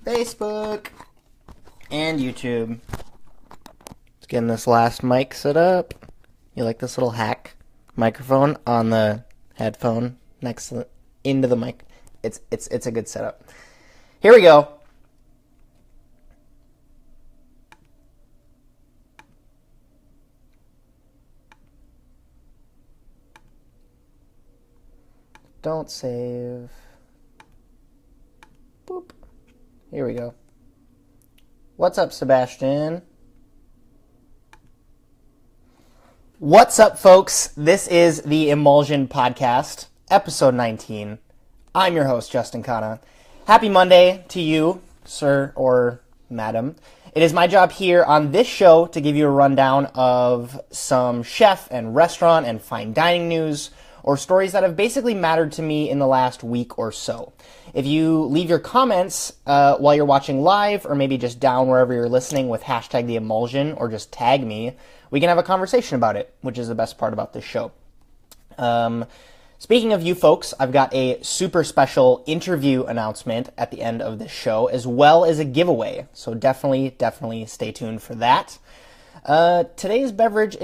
Facebook, and YouTube. Let's get this last mic set up. You like this little hack microphone on the headphone next to into the mic? It's a good setup. Here we go. Don't save. Boop. Here we go. What's up, Sebastian? What's up, folks? This is the Emulsion podcast, episode 19. I'm your host, Justin Khanna. Happy Monday to you, sir or madam. It is my job here on this show to give you a rundown of some chef and restaurant and fine dining news, or stories that have basically mattered to me in the last week or so. If you leave your comments while you're watching live, or maybe just down wherever you're listening with hashtag the Emulsion, or just tag me, we can have a conversation about it, which is the best part about this show. Speaking of you folks, I've got a super special interview announcement at the end of this show, as well as a giveaway. So definitely stay tuned for that. Today's beverage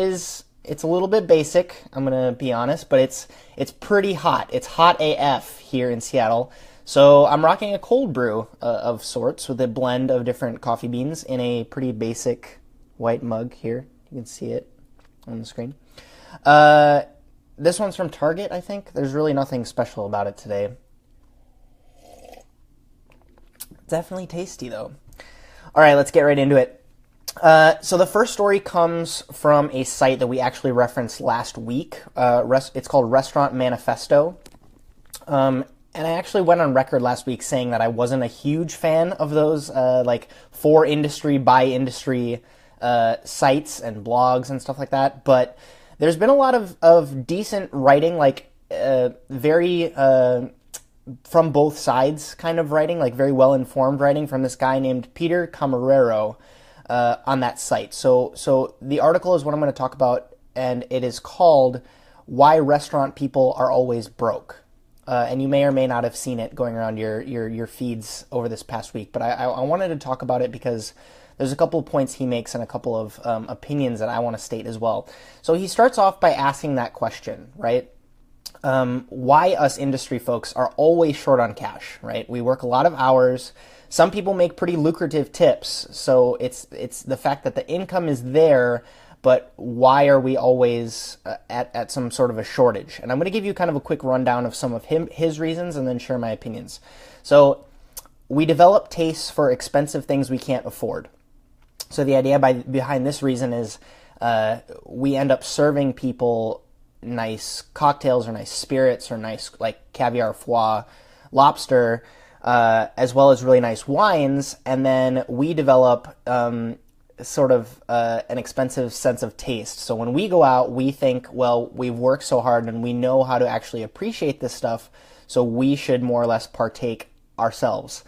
it's a little bit basic, I'm going to be honest, but it's pretty hot. It's hot AF here in Seattle. So I'm rocking a cold brew of sorts with a blend of different coffee beans in a pretty basic white mug here. You can see it on the screen. This one's from Target, I think. There's really nothing special about it today. Definitely tasty, though. All right, let's get right into it. So the first story comes from a site that we actually referenced last week. It's called Restaurant Manifesto. And I actually went on record last week saying that I wasn't a huge fan of those, for industry, by industry sites and blogs and stuff like that. But there's been a lot of decent writing, very from both sides kind of writing, like very well-informed writing from this guy named Peter Camarero on that site. So the article is what I'm going to talk about, and it is called Why Restaurant People Are Always Broke. And you may or may not have seen it going around your feeds over this past week, but I wanted to talk about it because there's a couple of points he makes and a couple of opinions that I want to state as well. So he starts off by asking that question, right? Why us industry folks are always short on cash, right? We work a lot of hours. Some people make pretty lucrative tips, so it's the fact that the income is there, but why are we always at some sort of a shortage? And I'm going to give you kind of a quick rundown of some of his reasons and then share my opinions. So we develop tastes for expensive things we can't afford. So the idea behind this reason is we end up serving people nice cocktails or nice spirits or nice like caviar, foie, lobster, as well as really nice wines, and then we develop sort of an expensive sense of taste. So when we go out, we think, well, we've worked so hard and we know how to actually appreciate this stuff, so we should more or less partake ourselves.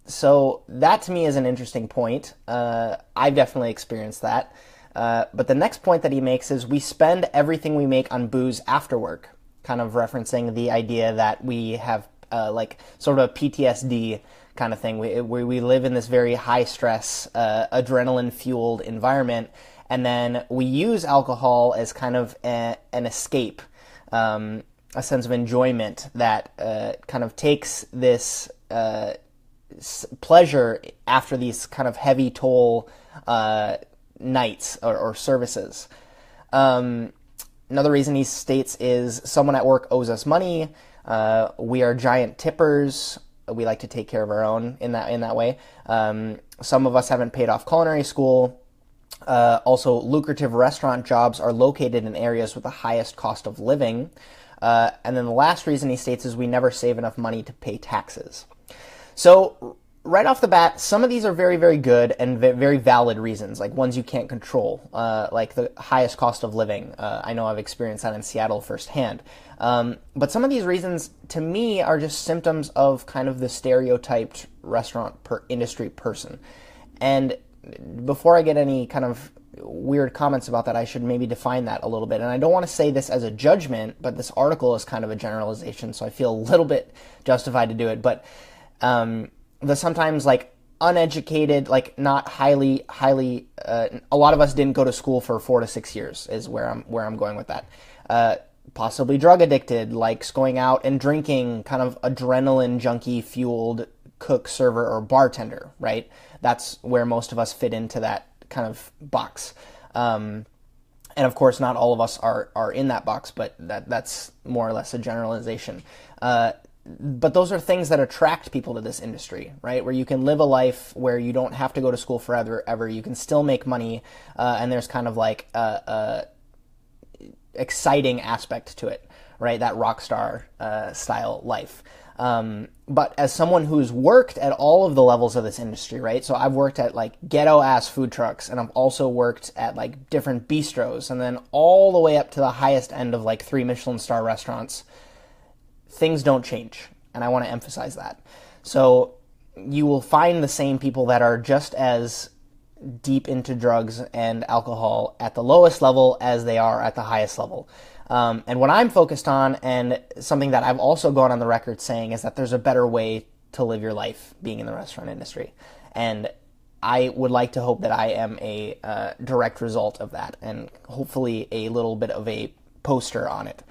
So that to me is an interesting point. I've definitely experienced that. But the next point that he makes is we spend everything we make on booze after work, kind of referencing the idea that we have sort of a PTSD kind of thing. We live in this very high stress, adrenaline fueled environment, and then we use alcohol as kind of an escape, a sense of enjoyment that kind of takes this pleasure after these kind of heavy toll nights or services. Another reason he states is someone at work owes us money. We are giant tippers. We like to take care of our own in that way. Some of us haven't paid off culinary school. Also, lucrative restaurant jobs are located in areas with the highest cost of living. And then the last reason he states is we never save enough money to pay taxes. So right off the bat, some of these are very, very good and very valid reasons, like ones you can't control, like the highest cost of living. I know I've experienced that in Seattle firsthand. But some of these reasons, to me, are just symptoms of kind of the stereotyped restaurant industry person. And before I get any kind of weird comments about that, I should maybe define that a little bit. And I don't want to say this as a judgment, but this article is kind of a generalization, so I feel a little bit justified to do it. But the sometimes like uneducated, like not highly. A lot of us didn't go to school for 4 to 6 years. Is where I'm going with that. Possibly drug addicted, likes going out and drinking, kind of adrenaline junkie fueled cook, server, or bartender. Right. That's where most of us fit into that kind of box. And of course, not all of us are in that box, but that's more or less a generalization. But those are things that attract people to this industry, right? Where you can live a life where you don't have to go to school forever, ever. You can still make money, and there's kind of like a exciting aspect to it, right? That rock star style life. But as someone who's worked at all of the levels of this industry, right? So I've worked at like ghetto ass food trucks, and I've also worked at like different bistros, and then all the way up to the highest end of like 3 Michelin star restaurants. Things don't change, and I want to emphasize that. So you will find the same people that are just as deep into drugs and alcohol at the lowest level as they are at the highest level. And what I'm focused on, and something that I've also gone on the record saying, is that there's a better way to live your life being in the restaurant industry. And I would like to hope that I am a direct result of that, and hopefully a little bit of a poster on it.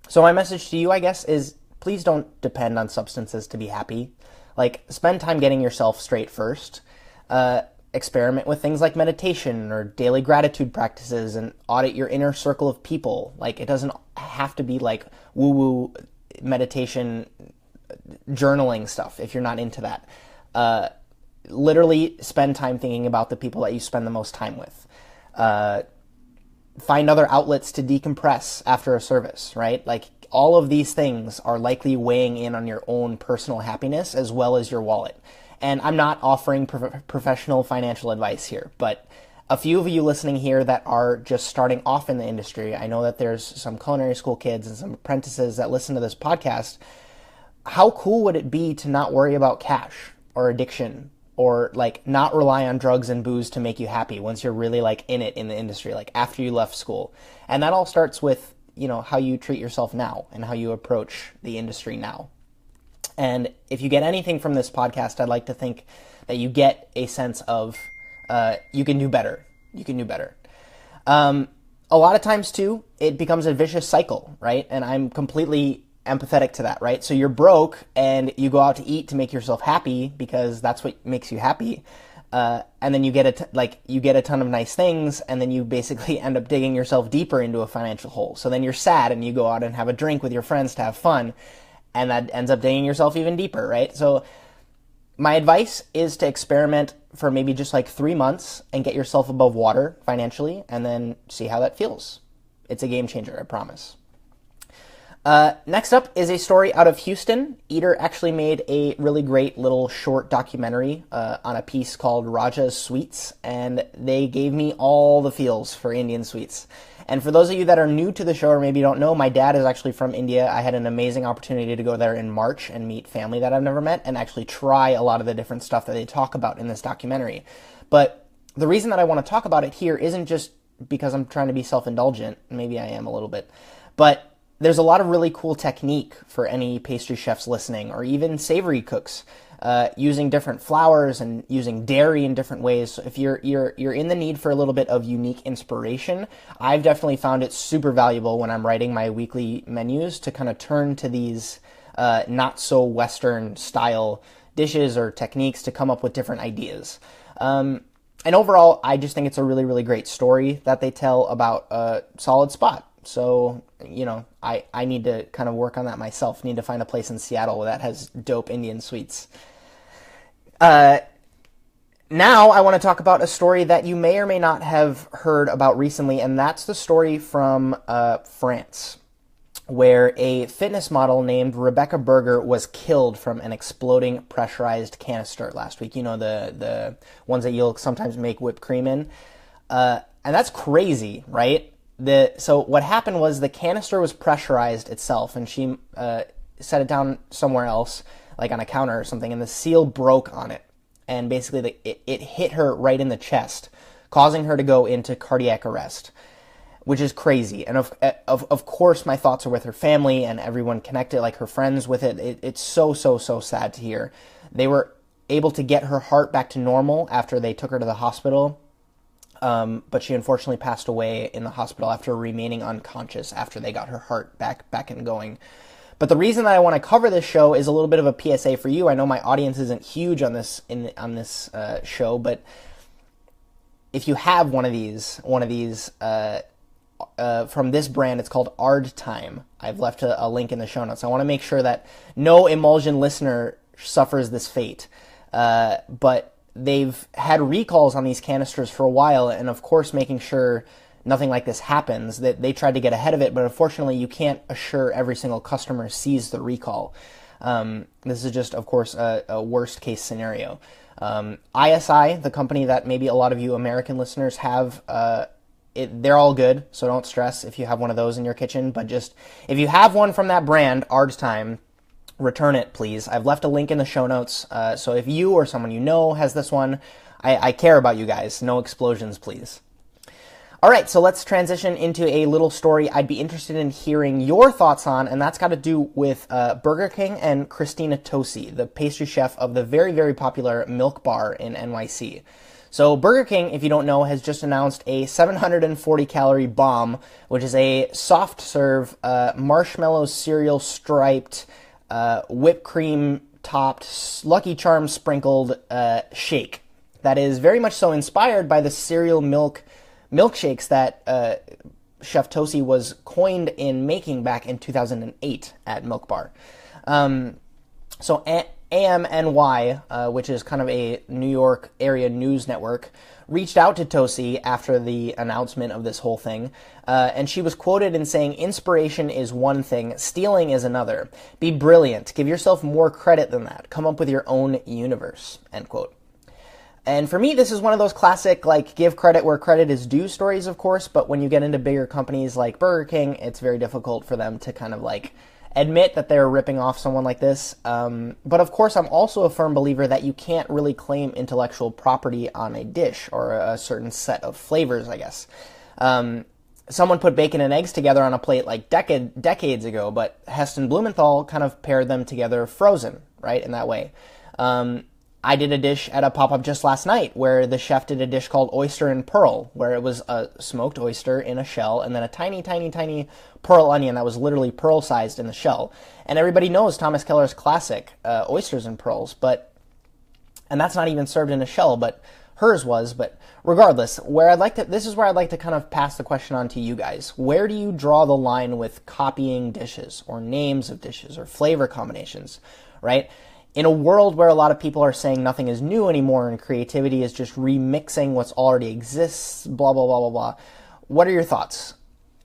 So my message to you, I guess, is please don't depend on substances to be happy. Like, spend time getting yourself straight first. Experiment with things like meditation or daily gratitude practices, and audit your inner circle of people. Like, it doesn't have to be like woo-woo meditation journaling stuff if you're not into that. Literally spend time thinking about the people that you spend the most time with. Find other outlets to decompress after a service, right? Like, all of these things are likely weighing in on your own personal happiness as well as your wallet. And I'm not offering professional financial advice here, but a few of you listening here that are just starting off in the industry, I know that there's some culinary school kids and some apprentices that listen to this podcast. How cool would it be to not worry about cash or addiction, or like not rely on drugs and booze to make you happy once you're really like in it in the industry, like after you left school? And that all starts with, you know, how you treat yourself now and how you approach the industry now. And if you get anything from this podcast, I'd like to think that you get a sense of you can do better. You can do better. A lot of times too, it becomes a vicious cycle, right? And I'm completely empathetic to that, right? So you're broke and you go out to eat to make yourself happy because that's what makes you happy. And then you get you get a ton of nice things, and then you basically end up digging yourself deeper into a financial hole. So then you're sad and you go out and have a drink with your friends to have fun, and that ends up digging yourself even deeper, right? So my advice is to experiment for maybe just like 3 months and get yourself above water financially, and then see how that feels. It's a game changer, I promise. Next up is a story out of Houston. Eater actually made a really great little short documentary on a piece called Raja's Sweets, and they gave me all the feels for Indian sweets. And for those of you that are new to the show or maybe don't know, my dad is actually from India. I had an amazing opportunity to go there in March and meet family that I've never met and actually try a lot of the different stuff that they talk about in this documentary. But the reason that I want to talk about it here isn't just because I'm trying to be self-indulgent. Maybe I am a little bit. But there's a lot of really cool technique for any pastry chefs listening, or even savory cooks, using different flours and using dairy in different ways. So if you're in the need for a little bit of unique inspiration, I've definitely found it super valuable when I'm writing my weekly menus to kind of turn to these not so Western style dishes or techniques to come up with different ideas. And overall, I just think it's a really, really great story that they tell about a solid spot. So, you know, I need to kind of work on that myself. Need to find a place in Seattle that has dope Indian sweets. Now I want to talk about a story that you may or may not have heard about recently, and that's the story from France, where a fitness model named Rebecca Berger was killed from an exploding pressurized canister last week. You know, the ones that you'll sometimes make whipped cream in. And that's crazy, right? So what happened was the canister was pressurized itself, and she set it down somewhere else, like on a counter or something, and the seal broke on it. And basically it hit her right in the chest, causing her to go into cardiac arrest. which is crazy. And of course, my thoughts are with her family and everyone connected, like her friends with it. It's so sad to hear. They were able to get her heart back to normal after they took her to the hospital. But she unfortunately passed away in the hospital after remaining unconscious after they got her heart back and going. But the reason that I want to cover this show is a little bit of a PSA for you. I know my audience isn't huge on this show, but if you have one of these from this brand, it's called Ardtime. I've left a link in the show notes. I want to make sure that no Emulsion listener suffers this fate. But they've had recalls on these canisters for a while, and of course making sure nothing like this happens, that they tried to get ahead of it, but unfortunately you can't assure every single customer sees the recall. This is just, of course, a worst case scenario. ISI, the company that maybe a lot of you American listeners have, they're all good, so don't stress if you have one of those in your kitchen, but just, if you have one from that brand, Ardtime, return it, please. I've left a link in the show notes, so if you or someone you know has this one, I care about you guys. No explosions, please. All right, so let's transition into a little story I'd be interested in hearing your thoughts on, and that's got to do with Burger King and Christina Tosi, the pastry chef of the very, very popular Milk Bar in NYC. So Burger King, if you don't know, has just announced a 740-calorie bomb, which is a soft-serve marshmallow cereal striped, whipped cream topped, Lucky Charms sprinkled shake that is very much so inspired by the cereal milkshakes that Chef Tosi was coined in making back in 2008 at Milk Bar. So AMNY, which is kind of a New York area news network, reached out to Tosi after the announcement of this whole thing, and she was quoted in saying, "Inspiration is one thing, stealing is another. Be brilliant. Give yourself more credit than that. Come up with your own universe," end quote. And for me, this is one of those classic, like, give credit where credit is due stories, of course, but when you get into bigger companies like Burger King, it's very difficult for them to kind of, like, admit that they're ripping off someone like this. But of course, I'm also a firm believer that you can't really claim intellectual property on a dish or a certain set of flavors, I guess. Someone put bacon and eggs together on a plate like decades ago, but Heston Blumenthal kind of paired them together frozen, right, in that way. I did a dish at a pop-up just last night where the chef did a dish called Oyster and Pearl, where it was a smoked oyster in a shell and then a tiny, tiny, tiny pearl onion that was literally pearl-sized in the shell. And everybody knows Thomas Keller's classic, Oysters and Pearls, and that's not even served in a shell, but hers was. But regardless, this is where I'd like to kind of pass the question on to you guys. Where do you draw the line with copying dishes or names of dishes or flavor combinations, right? In a world where a lot of people are saying nothing is new anymore and creativity is just remixing what's already exists, blah, blah, blah, blah, blah. What are your thoughts?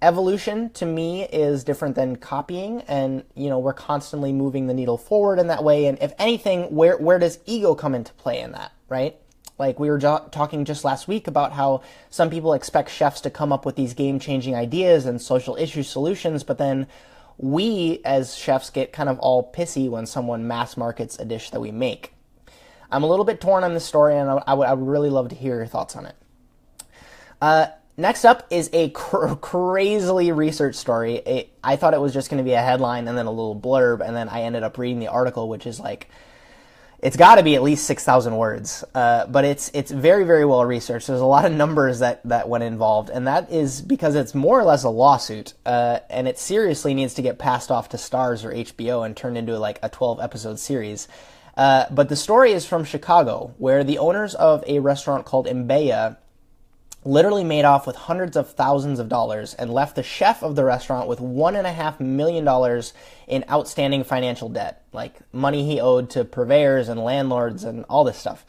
Evolution, to me, is different than copying, and, we're constantly moving the needle forward in that way, and if anything, where does ego come into play in that, right? Like, we were talking just last week about how some people expect chefs to come up with these game-changing ideas and social issue solutions, but then we, as chefs, get kind of all pissy when someone mass markets a dish that we make. I'm a little bit torn on this story, and I would really love to hear your thoughts on it. Next up is a crazily researched story. I thought it was just going to be a headline and then a little blurb, and then I ended up reading the article, which is like, it's got to be at least 6,000 words, but it's very, very well researched. There's a lot of numbers that went involved, and that is because it's more or less a lawsuit, and it seriously needs to get passed off to Starz or HBO and turned into like a 12-episode series. But the story is from Chicago, where the owners of a restaurant called Baya literally made off with hundreds of thousands of dollars and left the chef of the restaurant with $1.5 million in outstanding financial debt, like money he owed to purveyors and landlords and all this stuff.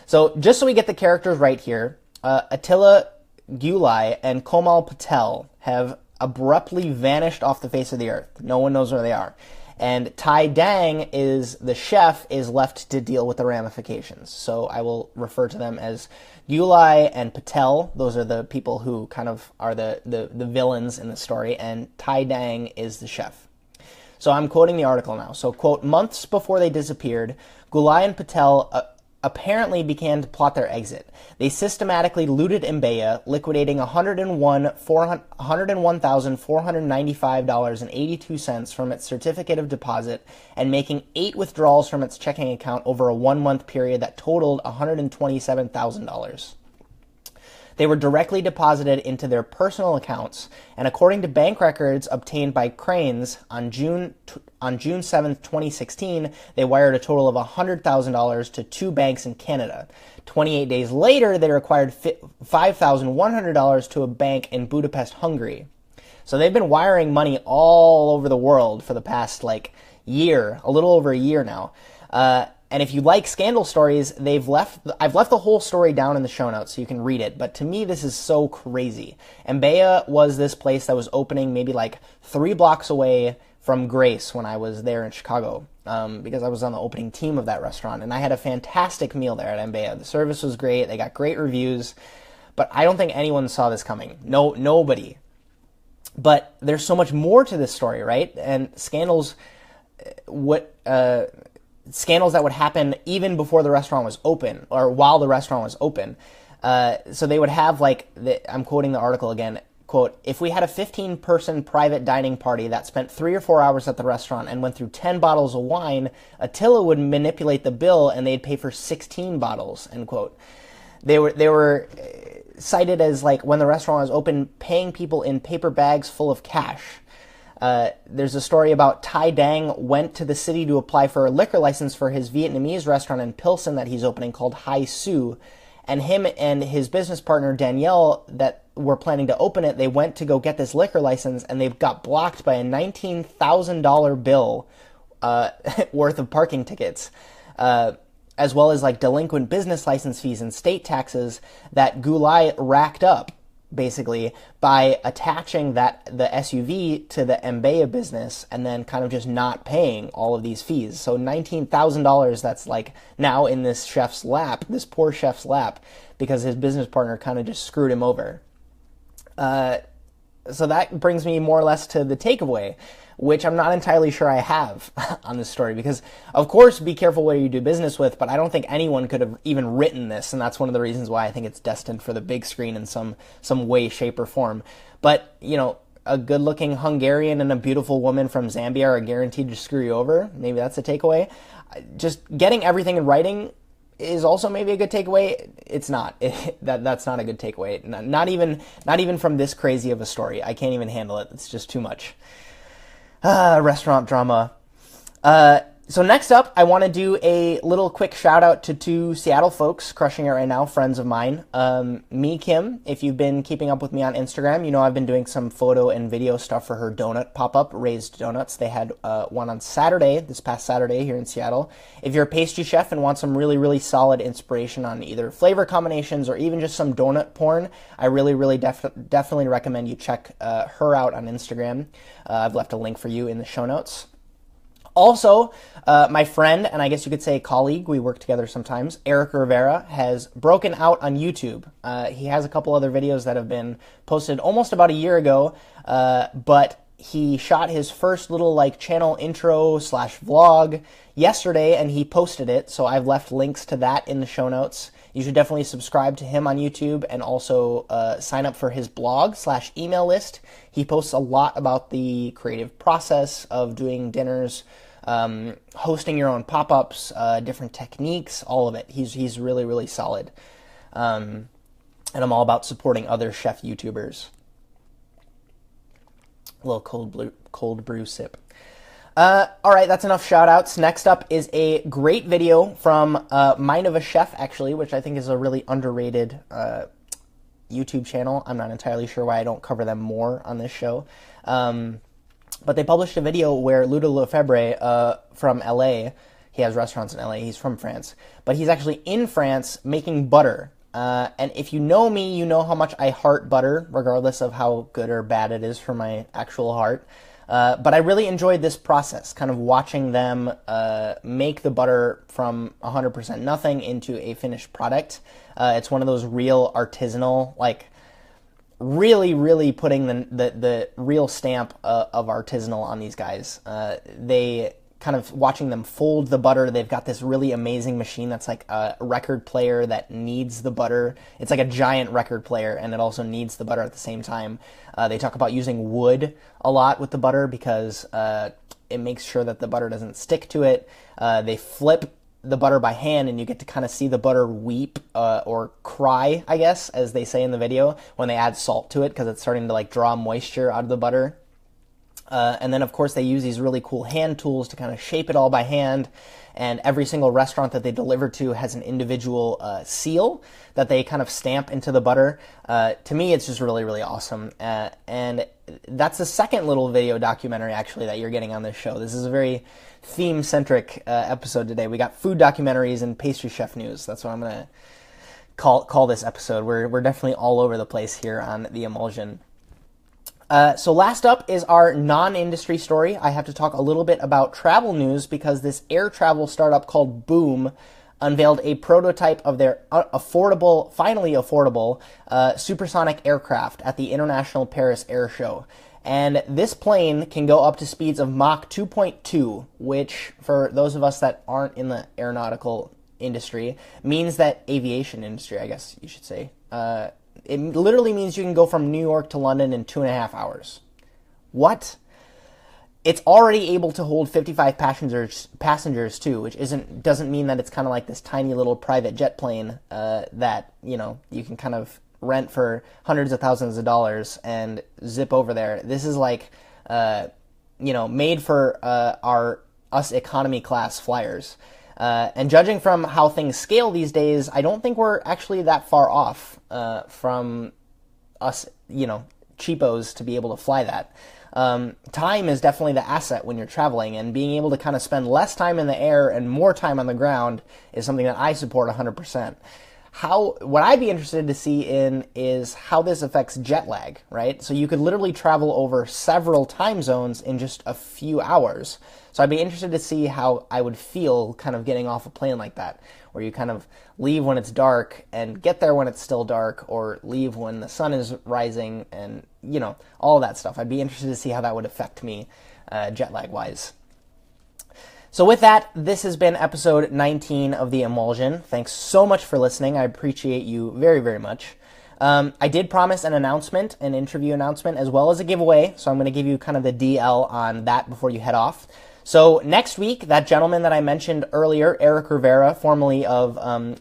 So just so we get the characters right here, Attila Gulai and Komal Patel have abruptly vanished off the face of the earth. No one knows where they are. And Tai Dang, the chef, is left to deal with the ramifications. So I will refer to them as Gulai and Patel. Those are the people who kind of are the villains in the story, and Tai Dang is the chef. So I'm quoting the article now. So, quote, months before they disappeared, Gulai and Patel apparently began to plot their exit. They systematically looted Baya, liquidating $101,495.82 from its certificate of deposit and making 8 withdrawals from its checking account over a 1-month period that totaled $127,000. They were directly deposited into their personal accounts, and according to bank records obtained by Cranes on June 7th, 2016, they wired a total of $100,000 to 2 banks in Canada. 28 days later, they required $5,100 to a bank in Budapest, Hungary. So they've been wiring money all over the world for the past, year, a little over a year now. And if you like scandal stories, I've left the whole story down in the show notes so you can read it. But to me, this is so crazy. And Baya was this place that was opening maybe 3 blocks away from Grace when I was there in Chicago, because I was on the opening team of that restaurant. And I had a fantastic meal there at Baya. The service was great. They got great reviews. But I don't think anyone saw this coming. No, nobody. But there's so much more to this story, right? And scandals that would happen even before the restaurant was open, or while the restaurant was open. So they would have, I'm quoting the article again, quote, "If we had a 15-person private dining party that spent 3 or 4 hours at the restaurant and went through 10 bottles of wine, Attila would manipulate the bill and they'd pay for 16 bottles," end quote. They were cited as, when the restaurant was open, paying people in paper bags full of cash. There's a story about Tai Dang went to the city to apply for a liquor license for his Vietnamese restaurant in Pilsen that he's opening called Hai Su. And him and his business partner Danielle that were planning to open it, they went to go get this liquor license and they got blocked by a $19,000 bill worth of parking tickets, as well as delinquent business license fees and state taxes that Gulai racked up, basically, by attaching the SUV to the Baya business and then kind of just not paying all of these fees. So $19,000 that's now in this chef's lap, this poor chef's lap, because his business partner kind of just screwed him over. So that brings me more or less to the takeaway, which I'm not entirely sure I have on this story, because of course be careful what you do business with, but I don't think anyone could have even written this, and that's one of the reasons why I think it's destined for the big screen in some way, shape, or form. But, a good-looking Hungarian and a beautiful woman from Zambia are guaranteed to screw you over. Maybe that's a takeaway. Just getting everything in writing is also maybe a good takeaway. It's not. That's not a good takeaway. Not even from this crazy of a story. I can't even handle it. It's just too much. Restaurant drama. So next up, I want to do a little quick shout out to 2 Seattle folks crushing it right now, friends of mine. Me, Kim, if you've been keeping up with me on Instagram, you know I've been doing some photo and video stuff for her donut pop-up, Raised Donuts. They had one on Saturday, this past Saturday here in Seattle. If you're a pastry chef and want some really, really solid inspiration on either flavor combinations or even just some donut porn, I really, really definitely recommend you check her out on Instagram. I've left a link for you in the show notes. Also, my friend, and I guess you could say colleague, we work together sometimes, Eric Rivera, has broken out on YouTube. He has a couple other videos that have been posted almost about a year ago, but he shot his first little channel intro / vlog yesterday, and he posted it, so I've left links to that in the show notes. You should definitely subscribe to him on YouTube and also sign up for his blog / email list. He posts a lot about the creative process of doing dinners, hosting your own pop-ups, different techniques, all of it. He's really, really solid. And I'm all about supporting other chef YouTubers. A little cold brew sip. All right, that's enough shout-outs. Next up is a great video from Mind of a Chef, actually, which I think is a really underrated YouTube channel. I'm not entirely sure why I don't cover them more on this show. But they published a video where Ludo Lefebvre from LA, he has restaurants in LA, he's from France, but he's actually in France making butter. And if you know me, you know how much I heart butter, regardless of how good or bad it is for my actual heart. But I really enjoyed this process, kind of watching them make the butter from 100% nothing into a finished product. It's one of those real artisanal, really, really putting the real stamp of artisanal on these guys. They kind of watching them fold the butter. They've got this really amazing machine that's like a record player that kneads the butter. It's like a giant record player, and it also kneads the butter at the same time. They talk about using wood a lot with the butter because it makes sure that the butter doesn't stick to it. They flip the butter by hand, and you get to kind of see the butter weep or cry, I guess, as they say in the video, when they add salt to it because it's starting to like draw moisture out of the butter. And then, of course, they use these really cool hand tools to kind of shape it all by hand. And every single restaurant that they deliver to has an individual seal that they kind of stamp into the butter. To me, it's just really, really awesome. And that's the second little video documentary, actually, that you're getting on this show. This is a very theme-centric episode today. We got food documentaries and pastry chef news. That's what I'm going to call this episode. We're definitely all over the place here on the Emulsion. So last up is our non-industry story. I have to talk a little bit about travel news because this air travel startup called Boom unveiled a prototype of their finally affordable, supersonic aircraft at the International Paris Air Show. And this plane can go up to speeds of Mach 2.2, which, for those of us that aren't in the aeronautical industry, means that aviation industry, I guess you should say, it literally means you can go from New York to London in 2.5 hours. What? It's already able to hold 55 passengers too, which doesn't mean that it's kind of like this tiny little private jet plane that, you can kind of rent for hundreds of thousands of dollars and zip over there. This is like, made for us economy class flyers. And judging from how things scale these days, I don't think we're actually that far off from us, cheapos to be able to fly that. Time is definitely the asset when you're traveling, and being able to kind of spend less time in the air and more time on the ground is something that I support 100%. What I'd be interested to see in is how this affects jet lag, right? So you could literally travel over several time zones in just a few hours. So I'd be interested to see how I would feel kind of getting off a plane like that, where you kind of leave when it's dark and get there when it's still dark, or leave when the sun is rising, and, all of that stuff. I'd be interested to see how that would affect me jet lag wise. So with that, this has been episode 19 of the Emulsion. Thanks so much for listening. I appreciate you very, very much. I did promise an interview announcement, as well as a giveaway, so I'm going to give you kind of the DL on that before you head off. So next week, that gentleman that I mentioned earlier, Eric Rivera, formerly of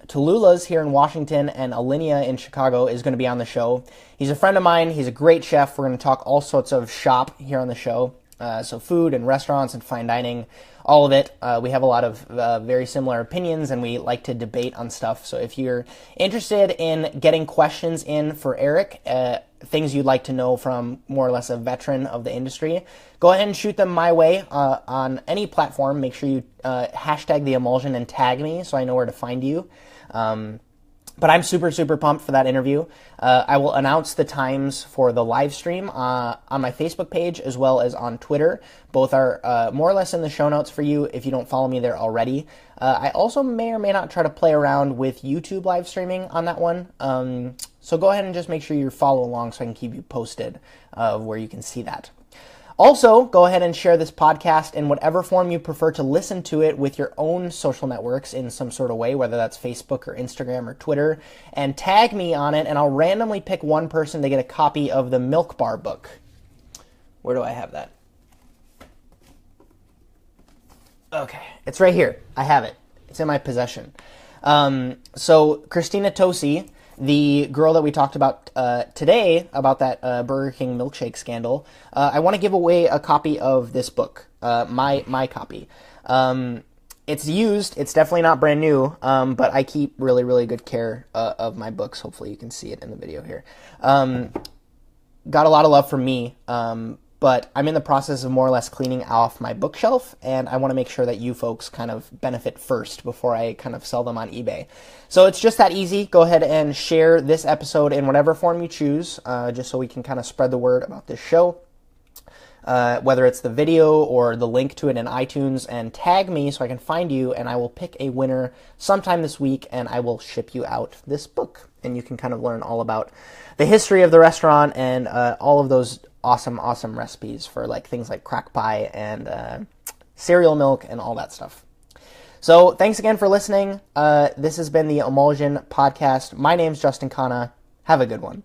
Tallulah's here in Washington and Alinea in Chicago, is going to be on the show. He's a friend of mine. He's a great chef. We're going to talk all sorts of shop here on the show. So food and restaurants and fine dining, all of it. We have a lot of very similar opinions, and we like to debate on stuff. So if you're interested in getting questions in for Eric, things you'd like to know from more or less a veteran of the industry, go ahead and shoot them my way on any platform. Make sure you hashtag the Emulsion and tag me so I know where to find you. But I'm super, super pumped for that interview. I will announce the times for the live stream on my Facebook page as well as on Twitter. Both are more or less in the show notes for you if you don't follow me there already. I also may or may not try to play around with YouTube live streaming on that one. So go ahead and just make sure you follow along so I can keep you posted of where you can see that. Also, go ahead and share this podcast in whatever form you prefer to listen to it with your own social networks in some sort of way, whether that's Facebook or Instagram or Twitter, and tag me on it, and I'll randomly pick one person to get a copy of the Milk Bar book. Where do I have that? Okay, it's right here. I have it. It's in my possession. So Christina Tosi, the girl that we talked about today, about that Burger King milkshake scandal, I want to give away a copy of this book, my copy. It's used. It's definitely not brand new, but I keep really, really good care of my books. Hopefully you can see it in the video here. Got a lot of love from me, but I'm in the process of more or less cleaning off my bookshelf, and I want to make sure that you folks kind of benefit first before I kind of sell them on eBay. So it's just that easy. Go ahead and share this episode in whatever form you choose, just so we can kind of spread the word about this show. Whether it's the video or the link to it in iTunes, and tag me so I can find you, and I will pick a winner sometime this week, and I will ship you out this book. And you can kind of learn all about the history of the restaurant and all of those awesome recipes for like things like crack pie and cereal milk, and all that stuff. So thanks again for listening. This has been the Emulsion podcast. My name's Justin Khanna. Have a good one.